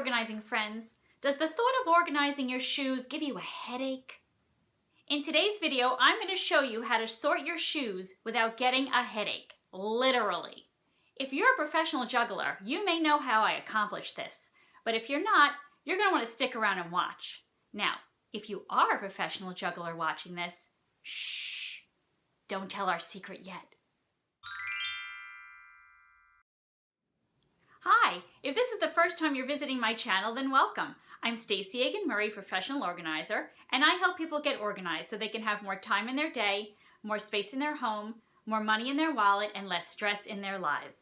organizing friends. Does the thought of organizing your shoes give you a headache? In today's video, I'm going to show you how to sort your shoes without getting a headache, literally. If you're a professional juggler, you may know how I accomplish this, but if you're not, you're going to want to stick around and watch. Now, if you are a professional juggler watching this, shh, don't tell our secret yet. Hi, if this is the first time you're visiting my channel, then welcome. I'm Stacey Agin, professional organizer, and I help people get organized so they can have more time in their day, more space in their home, more money in their wallet, and less stress in their lives.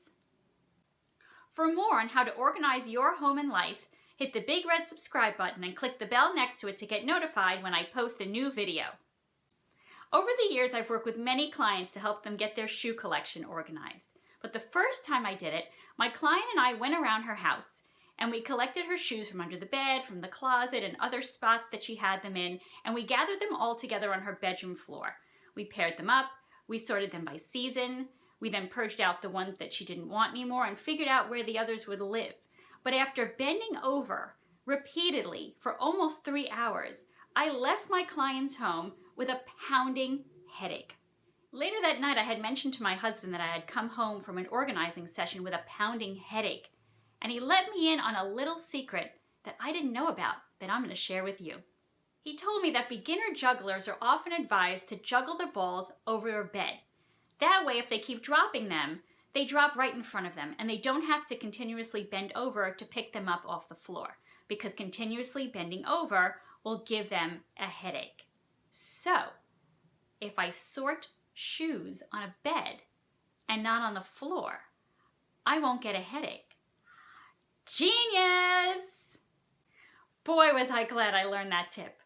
For more on how to organize your home and life, hit the big red subscribe button and click the bell next to it to get notified when I post a new video. Over the years, I've worked with many clients to help them get their shoe collection organized. But the first time I did it, my client and I went around her house and we collected her shoes from under the bed, from the closet, and other spots that she had them in, and we gathered them all together on her bedroom floor. We paired them up, we sorted them by season, we then purged out the ones that she didn't want anymore and figured out where the others would live. But after bending over repeatedly for almost 3 hours, I left my client's home with a pounding headache. Later that night, I had mentioned to my husband that I had come home from an organizing session with a pounding headache, and he let me in on a little secret that I didn't know about that I'm going to share with you. He told me that beginner jugglers are often advised to juggle their balls over their bed. That way, if they keep dropping them, they drop right in front of them, and they don't have to continuously bend over to pick them up off the floor, because continuously bending over will give them a headache. So, if I sort shoes on a bed and not on the floor, I won't get a headache. Genius! Boy, was I glad I learned that tip,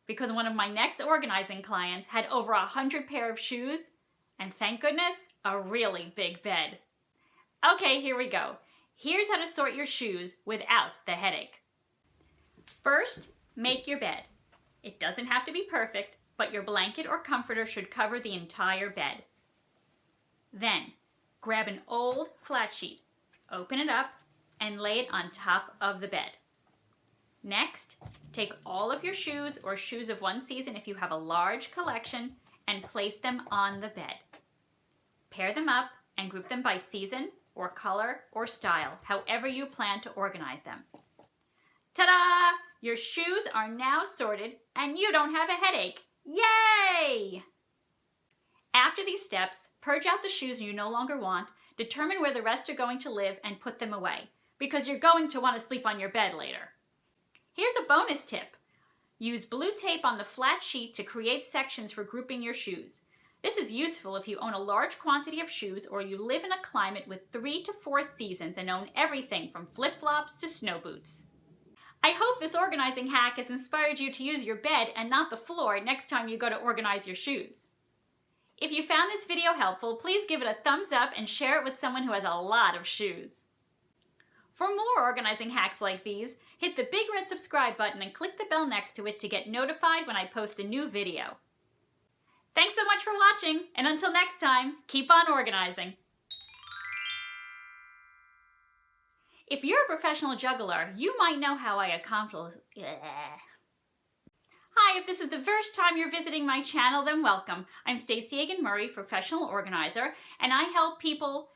because one of my next organizing clients had over 100 pair of shoes and, thank goodness, a really big bed. Okay, here we go. Here's how to sort your shoes without the headache. First, make your bed. It doesn't have to be perfect, but your blanket or comforter should cover the entire bed. Then, grab an old flat sheet, open it up, and lay it on top of the bed. Next, take all of your shoes or shoes of one season if you have a large collection and place them on the bed. Pair them up and group them by season or color or style, however you plan to organize them. Ta-da! Your shoes are now sorted and you don't have a headache. Yay! After these steps, purge out the shoes you no longer want, determine where the rest are going to live, and put them away, because you're going to want to sleep on your bed later. Here's a bonus tip. Use blue tape on the flat sheet to create sections for grouping your shoes. This is useful if you own a large quantity of shoes or you live in a climate with 3 to 4 seasons and own everything from flip-flops to snow boots. I hope this organizing hack has inspired you to use your bed and not the floor next time you go to organize your shoes. If you found this video helpful, please give it a thumbs up and share it with someone who has a lot of shoes. For more organizing hacks like these, hit the big red subscribe button and click the bell next to it to get notified when I post a new video. Thanks so much for watching, and until next time, keep on organizing. If you're a professional juggler, you might know how I accomplish. Hi, if this is the first time you're visiting my channel, then welcome. I'm Stacey Agin, professional organizer, and I help people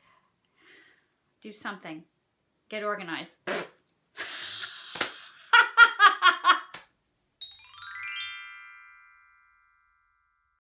do something. Get organized.